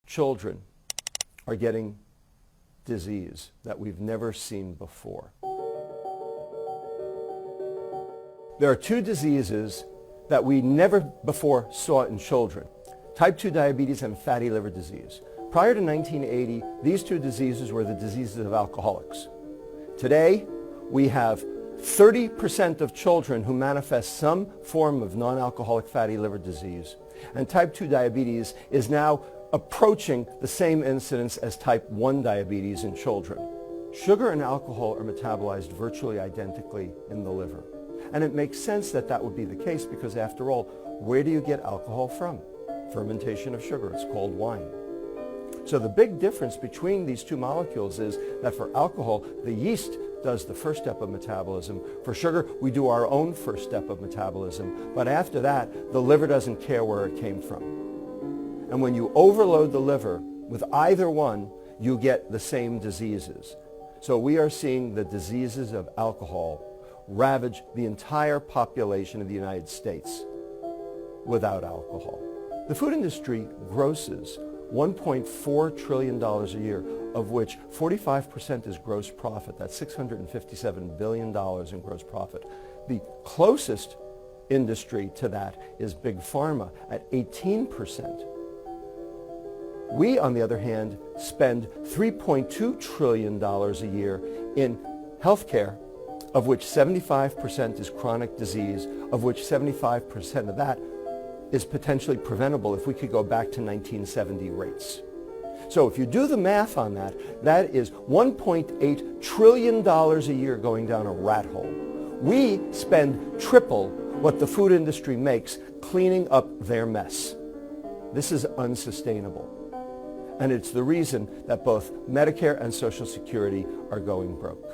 children are getting disease that we've never seen before. There are two diseases that we never before saw in children: type 2 diabetes and fatty liver disease. Prior to 1980, these two diseases were the diseases of alcoholics. Today, we have 30% of children who manifest some form of non-alcoholic fatty liver disease, and type 2 diabetes is now approaching the same incidence as type 1 diabetes in children. Sugar and alcohol are metabolized virtually identically in the liver. And it makes sense that that would be the case because, after all, where do you get alcohol from? Fermentation of sugar. It's called wine. So the big difference between these two molecules is that for alcohol, the yeast does the first step of metabolism. For sugar, we do our own first step of metabolism. But after that, the liver doesn't care where it came from. And when you overload the liver with either one, you get the same diseases. So we are seeing the diseases of alcohol ravage the entire population of the United States without alcohol. The food industry grosses $1.4 trillion a year, of which 45% is gross profit. That's $657 billion in gross profit. The closest industry to that is Big Pharma at 18%. We, on the other hand, spend $3.2 trillion a year in healthcare, of which 75% is chronic disease, of which 75% of that is potentially preventable if we could go back to 1970 rates. So if you do the math on that, that is $1.8 trillion a year going down a rat hole. We spend triple what the food industry makes cleaning up their mess. This is unsustainable. And it's the reason that both Medicare and Social Security are going broke.